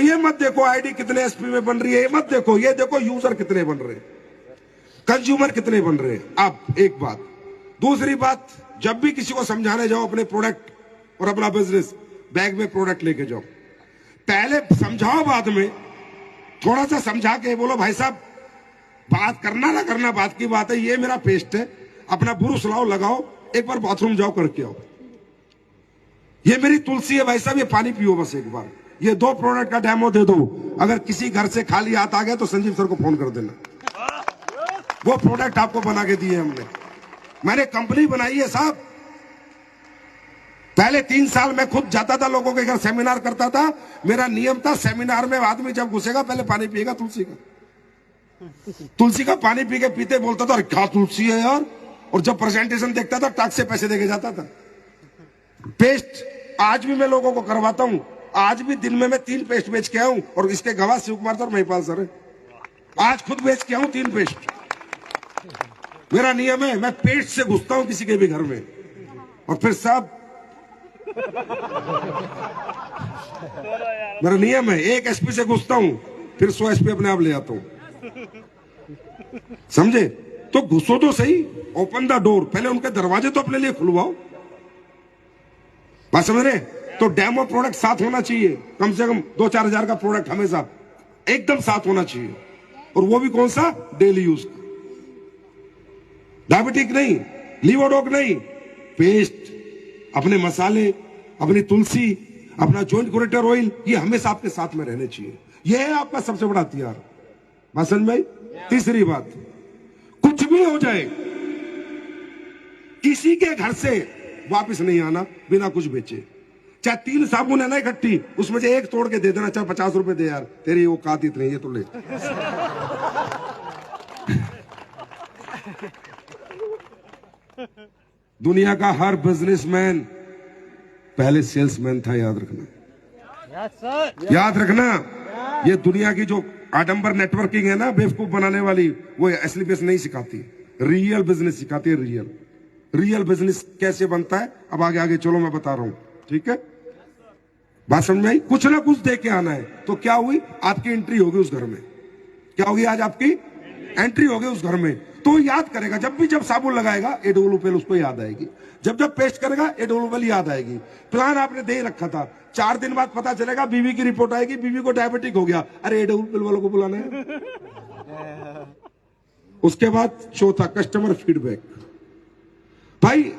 ये मत देखो आईडी कितने एसपी में बन रही है, ये मत देखो, ये देखो यूजर कितने बन रहे, कंज्यूमर कितने बन रहे। अब एक बात, दूसरी बात, जब भी किसी को समझाने जाओ अपने प्रोडक्ट और अपना बिजनेस, बैग में प्रोडक्ट लेके जाओ, पहले समझाओ, बाद में थोड़ा सा समझा के बोलो भाई साहब बात करना ना करना बात की बात है, ये मेरा पेस्ट है, अपना बुरुस लाओ लगाओ, एक बार बाथरूम जाओ करके आओ, ये मेरी तुलसी है भाई साहब, ये पानी पियो बस एक बार, ये 2 प्रोडक्ट का डेमो दे दो। अगर किसी घर से खाली हाथ आ गया तो संजीव सर को फोन कर देना, वो प्रोडक्ट आपको बना के दिए हमने, मैंने कंपनी बनाई है साहब। पहले 3 साल मैं खुद जाता था लोगों के घर, सेमिनार करता था, मेरा नियम था सेमिनार में आदमी जब घुसेगा पहले पानी पिएगा तुलसी का पानी पी के पीते बोलता था अरे क्या तुलसी है यार, और जब प्रेजेंटेशन देखता था टैक्स से पैसे देके जाता था। पेस्ट आज भी मैं लोगों को करवाता हूं, आज भी दिन में मैं 3 पेस्ट बेच के आया हूं, और इसके गवाह शिव कुमार सर, महिपाल सर है, आज खुद बेच के आऊं 3 पेस्ट। मेरा नियम है, मैं पेस्ट से घुसता हूं किसी के भी घर में, और फिर साहब मेरा नियम है, 1 एसपी से घुसता हूं, फिर 100 एसपी अपने आप ले आता हूं, समझे? तो घुसो तो सही, ओपन द डोर, पहले उनके दरवाजे तो अपने लिए खुलवाओ, बात समझ रहे? तो डेमो प्रोडक्ट साथ होना चाहिए, कम से कम 2-4 हजार का प्रोडक्ट हमेशा एकदम साथ होना चाहिए, और वो भी कौन सा? डेली यूज का, डायबिटिक नहीं, लीवोडोक नहीं, पेस्ट, अपने मसाले, अपनी तुलसी, अपना जॉइंट क्यूरेटर ऑयल, ये हमेशा आपके साथ में रहने चाहिए, ये है आपका सबसे बड़ा हथियार, बात समझ में? तीसरी बात, कुछ भी हो जाए किसी के घर से वापस नहीं आना बिना कुछ बेचे, चाहे 3 साबुन है ना इकट्ठी, उसमें से 1 तोड़ के दे देना, चाहे 50 रुपए दे यार, तेरी वो औकात इतनी है तो ले। दुनिया का हर बिजनेसमैन पहले सेल्समैन था, याद रखना, याद रखना। ये दुनिया की जो आडंबर नेटवर्किंग है ना, बेवकूफ बनाने वाली, वो असली बिजनेस नहीं सिखाती, रियल बिजनेस सिखाती है। रियल बिजनेस कैसे बनता है, अब आगे आगे चलो मैं बता रहा हूं, ठीक है? बात समझ में आई? कुछ ना कुछ दे के आना है, तो क्या हुई, आपकी एंट्री होगी उस घर में, क्या होगी, आज आपकी एंट्री होगी उस घर में, तो याद करेगा, जब साबुन लगाएगा एडोलुपेल उसको याद आएगी, जब पेस्ट करेगा एडोलुपेल याद आएगी। प्लान आपने दे रखा था, 4 दिन बाद पता चलेगा बीवी की रिपोर्ट आएगी, बीवी को डायबिटिक हो गया, अरे एडोलुपेल वालों को बुलाना है। उसके बाद चौथा, कस्टमर फीडबैक। भाई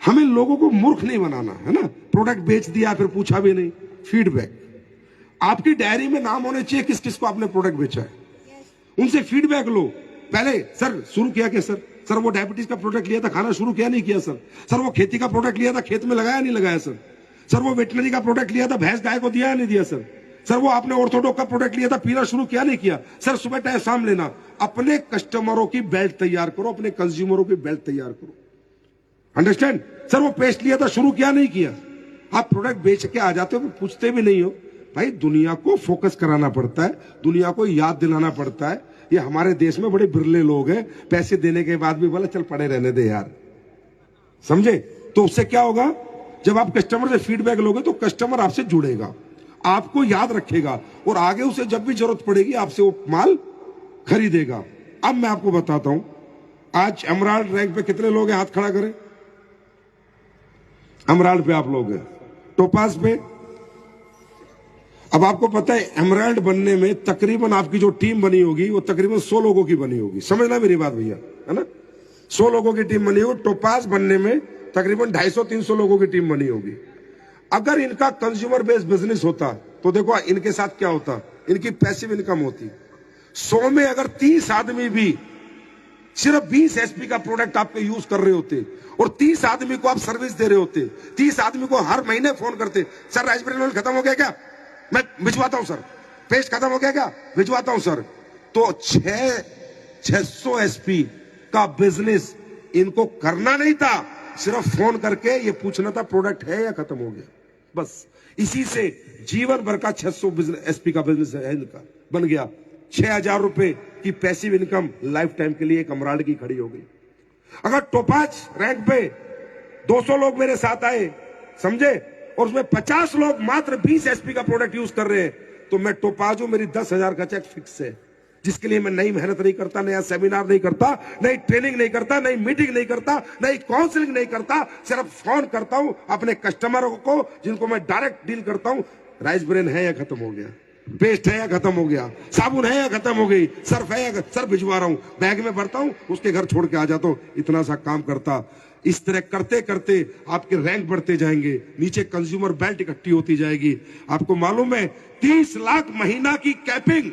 हमें लोगों को मूर्ख नहीं बनाना है ना, प्रोडक्ट बेच दिया फिर पूछा भी नहीं, फीडबैक। आपकी डायरी में नाम होने चाहिए किस किस को आपने प्रोडक्ट बेचा है, उनसे फीडबैक लो। पहले सर शुरू किया क्या सर वो डायबिटीज का प्रोडक्ट लिया था, खाना शुरू किया नहीं किया सर वो खेती का प्रोडक्ट लिया था, खेत में लगाया नहीं लगाया सर वो वेटनरी का प्रोडक्ट लिया था, भैंस गाय को दिया नहीं दिया सर वो आपने ऑर्थोडॉक्स का प्रोडक्ट लिया था, पीना शुरू किया नहीं किया सर, सुबह टाइम शाम लेना। अपने कस्टमरों की बेल्ट तैयार करो, अपने कंज्यूमरों की बेल्ट तैयार करो, अंडरस्टैंड? सर वो पेस्ट लिया था, शुरू किया नहीं किया। आप प्रोडक्ट बेच के आ जाते हो, पूछते भी नहीं हो। भाई दुनिया को फोकस कराना पड़ता है, दुनिया को याद दिलाना पड़ता है। ये हमारे देश में बड़े बिरले लोग हैं, पैसे देने के बाद भी बोला चल पड़े रहने दे यार, समझे? तो उससे क्या होगा, जब आप कस्टमर से फीडबैक लोगे तो कस्टमर आपसे जुड़ेगा, आपको याद रखेगा, और आगे उसे जब भी जरूरत पड़ेगी आपसे वो माल खरीदेगा। अब मैं आपको बताता हूं, आज एमराल्ड रैंक पे कितने लोग हैं, हाथ खड़ा करें। एमराल्ड पे आप लोग हैं, टोपाज पे। अब आपको पता है एमराल्ड बनने में तकरीबन आपकी जो टीम बनी होगी वो तकरीबन 100 लोगों की बनी होगी, समझना मेरी बात भैया, है ना? 100 लोगों की टीम बनी होगी। टोपाज बनने में तकरीबन 250-300 लोगों की टीम बनी होगी। अगर इनका कंज्यूमर बेस्ड बिजनेस होता तो देखो इनके साथ क्या होता, इनकी पैसिव इनकम होती। 100 में अगर 30 आदमी भी सिर्फ 20 एसपी का प्रोडक्ट आपके यूज कर रहे होते और 30 आदमी को आप सर्विस दे रहे होते, 30 आदमी को हर महीने फोन करते, सर राइसब्रेन ऑयल खत्म हो गया क्या, मैं भिजवाता हूं सर, पेस्ट खत्म हो गया क्या, भिजवाता हूं सर, तो 600 एसपी का बिजनेस इनको करना नहीं था, सिर्फ फोन करके ये पूछना था प्रोडक्ट है या खत्म हो गया, बस। इसी से जीवन भर का 600 एसपी का बिजनेस है इनका बन गया। 6,000 रुपए की पैसिव इनकम लाइफ टाइम के लिए एक एमराल्ड की खड़ी हो गई। अगर टोपाज रैंक पे 200 लोग मेरे साथ आए, समझे, और उसमें 50 लोग मात्र 20 एसपी का प्रोडक्ट यूज कर रहे हैं, तो मैं टोपाज हूं, मेरी 10,000 का चेक फिक्स है, जिसके लिए मैं नई मेहनत नहीं करता, नया सेमिनार नहीं करता, नई ट्रेनिंग नहीं करता, नई मीटिंग नहीं करता, नई काउंसलिंग नहीं करता, सिर्फ फोन करता हूं अपने कस्टमरों को जिनको मैं डायरेक्ट डील करता हूं। राइस ब्रेन है या खत्म हो गया, पेस्ट है या खत्म हो गया, साबुन है या खत्म हो गई, सर्फ है या सर्फ भिजवा रहा हूं, बैग में भरता हूं, उसके घर छोड़ के आ जाता हूं। इतना सा काम करता। इस तरह करते करते आपके रैंक बढ़ते जाएंगे, नीचे कंज्यूमर बेल्ट इकट्ठी होती जाएगी। आपको मालूम है 30 लाख महीना की कैपिंग,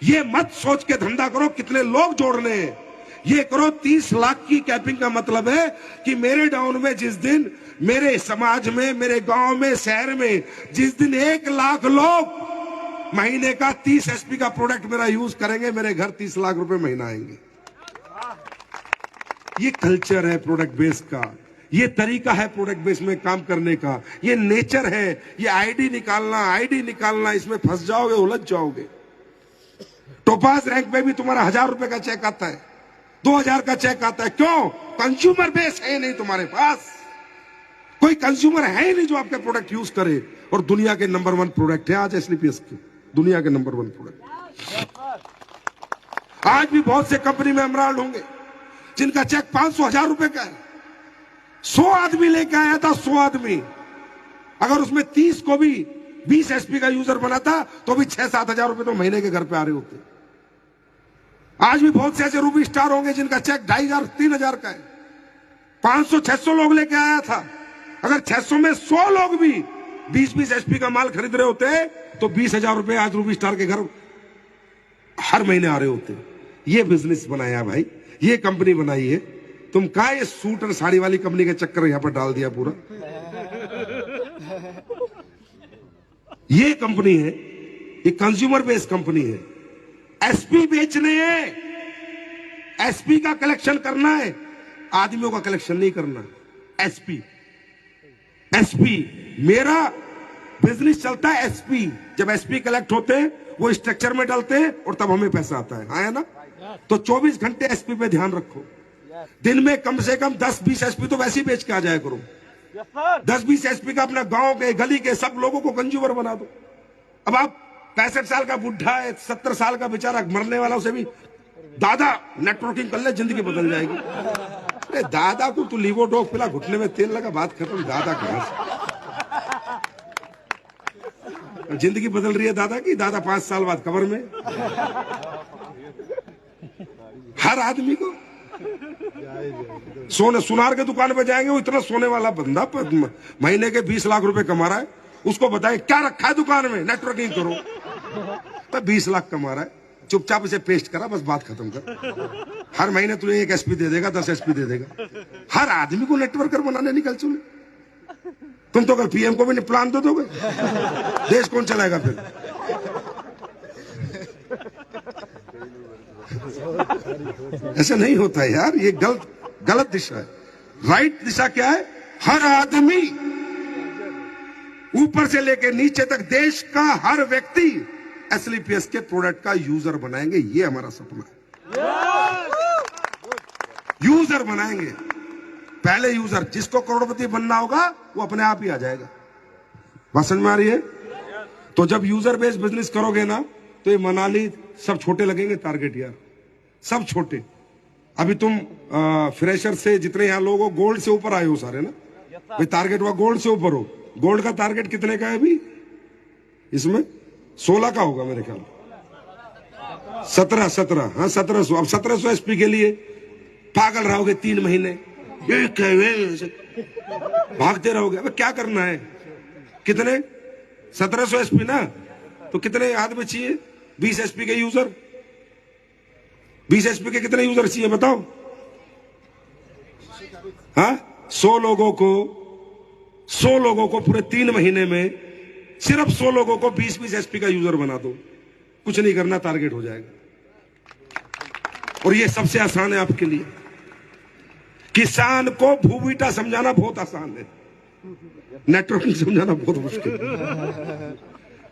ये मत सोच के धंधा करो कितने लोग जोड़ने हैं, ये करो 30 लाख की कैपिंग का मतलब है कि मेरे डाउन में जिस दिन, मेरे समाज में, मेरे गांव में, शहर में जिस दिन 1 लाख लोग महीने का 30 एसपी का प्रोडक्ट मेरा यूज करेंगे, मेरे घर 30 लाख रुपए महीना आएंगे। ये कल्चर है प्रोडक्ट बेस का, ये तरीका है प्रोडक्ट बेस में काम करने का, ये नेचर है। ये आईडी निकालना, इसमें फंस जाओगे, उलझ जाओगे। टोपाज रैंक में भी तुम्हारा 1000 रुपए का चेक आता है, 2000 का चेक आता है। क्यों? कंज्यूमर बेस है नहीं तुम्हारे पास, कोई कंज्यूमर है ही नहीं जो आपके प्रोडक्ट यूज करे। और दुनिया के नंबर 1 प्रोडक्ट है आज एसलीपीएस की, दुनिया के नंबर 1 प्रोडक्ट। आज भी बहुत से कंपनी में एमराल्ड होंगे जिनका चेक 500-1000 रुपए का है। 100 आदमी लेके आया था, 100 आदमी, अगर उसमें 30 को भी 20 एसपी का यूजर बनाता तो भी 6-7 हजार रुपए तो महीने के घर पे आ रहे होते। आज भी बहुत से ऐसे रूबी स्टार होंगे जिनका चेक 2500-3000 का है, 500-600 लोग लेके आया था। अगर 600 में 100 लोग भी 20-20 एसपी का माल खरीद रहे होते तो 20,000 रुपए आज रूबी स्टार के घर हर महीने आ रहे होते। ये बिजनेस बनाया भाई, ये कंपनी बनाई है। तुम का ये सूट और साड़ी वाली कंपनी के चक्कर यहां पर डाल दिया पूरा। ये कंपनी है, ये कंज्यूमर बेस्ड कंपनी है। एसपी बेचने हैं, एसपी का कलेक्शन करना है, आदमियों का कलेक्शन नहीं करना। एसपी मेरा बिजनेस चलता है एसपी। जब एसपी कलेक्ट होते हैं वो स्ट्रक्चर में डालते हैं और तब हमें पैसा आता है, आया ना। तो 24 घंटे एसपी पे ध्यान रखो। दिन में कम से कम 10-20 एसपी तो वैसे ही बेच के आ जाया करो। 10-20 एसपी का अपना गांव के, गली के सब लोगों को कंज्यूमर बना दो। अब आप 65 साल का बुढ़ा है, 70 साल का बेचारा मरने वाला, उसे भी दादा नेटवर्किंग कर ले, जिंदगी बदल जाएगी। अरे दादा को तू लीवोडोप पिला, घुटने में तेल लगा, बात खत्म। दादा कहां से जिंदगी बदल रही है दादा की। दादा 5 साल बाद कब्र में। हर आदमी को सोने सुनार के दुकान पे जाएंगे, वो इतना सोने वाला बंदा महीने के 20 लाख रुपए कमा रहा है, उसको बताएं क्या रखा है दुकान में, नेटवर्किंग करो। तो 20 लाख कमा रहा है, चुपचाप इसे पेस्ट करा, बस बात खत्म कर। हर महीने तुझे 1 एसपी दे देगा, 10 एसपी दे देगा। हर आदमी को नेटवर्कर बनाने निकल चुके। तुम तो कल पीएम को भी प्लान दे दोगे, देश कौन चलाएगा फिर? ऐसा नहीं होता है यार, ये गलत दिशा है। राइट दिशा क्या है? हर आदमी ऊपर से लेकर नीचे तक देश का हर व्यक्ति एसलीपीएस के प्रोडक्ट का यूजर बनाएंगे। ये हमारा सपना है। यूजर बनाएंगे। पहले यूजर, जिसको करोड़पति बनना होगा वो अपने आप ही आ जाएगा। बात समझ में आ रही है? तो जब यूजर बेस्ड बिजनेस करोगे ना, तो ये मनाली सब छोटे लगेंगे टारगेट यार, सब छोटे। अभी तुम फ्रेशर से जितने यहां लोग हो, गोल्ड से ऊपर आए हो सारे ना भाई, टारगेट हुआ गोल्ड से ऊपर हो। गोल्ड का टारगेट कितने का है अभी? इसमें 16 का होगा मेरे ख्याल। 17 हाँ 1700। अब 1700 एसपी के लिए पागल रहोगे 3 महीने, भागते रहोगे। अब क्या करना है? कितने? 1700 एसपी ना, तो कितने आदमी चाहिए? 20 एसपी के यूजर। 20 एसपी के कितने यूजर चाहिए बताओ? हाँ 100 लोगों को पूरे 3 महीने में सिर्फ 100 लोगों को 20-20 एसपी का यूजर बना दो। कुछ नहीं करना, टारगेट हो जाएगा। और ये सबसे आसान है आपके लिए। किसान को भूबीटा समझाना बहुत आसान है, नेटवर्किंग समझाना बहुत मुश्किल है।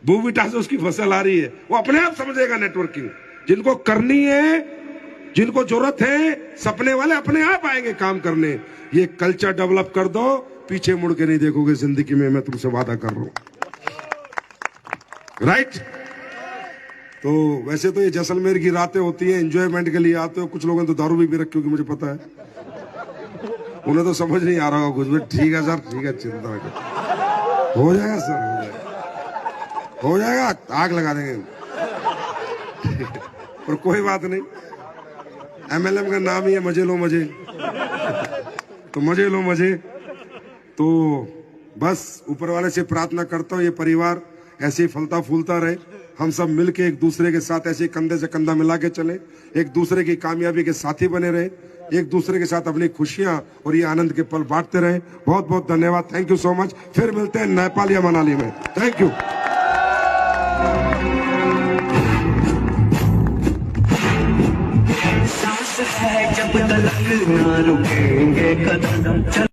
भूबीटा से उसकी फसल आ रही है, वो अपने आप समझेगा नेटवर्किंग। जिनको करनी है, जिनको जरूरत है, सपने वाले अपने आप आएंगे काम करने। ये कल्चर डेवलप कर दो, पीछे मुड़ के नहीं देखोगे जिंदगी में, मैं तुमसे वादा कर रहा हूं। राइट। तो वैसे तो ये जैसलमेर की रातें होती हैं, एंजॉयमेंट के लिए आते हो। कुछ लोगों ने तो दारू भी पी रखी होगी, मुझे पता है। उन्हें तो समझ नहीं आ रहा होगा कुछ भी। ठीक है सर, ठीक है, चिंता मत करो, हो जाएगा सर, हो जाएगा, हो जाएगा, आग लगा देंगे। पर कोई बात नहीं, MLM का नाम ही है मजे लो मजे, तो मजे लो मजे। तो बस ऊपर वाले से प्रार्थना करता हूँ ये परिवार ऐसे ही फलता फूलता रहे, हम सब मिलके एक दूसरे के साथ ऐसे कंधे से कंधा मिला के चले, एक दूसरे की कामयाबी के साथी बने रहे, एक दूसरे के साथ अपनी खुशियां और ये आनंद के पल बांटते रहे। बहुत बहुत धन्यवाद, थैंक यू सो मच। फिर मिलते हैं नेपाल या मनाली में। Thank you. सांस है जब तक ना रुकेंगे कदम।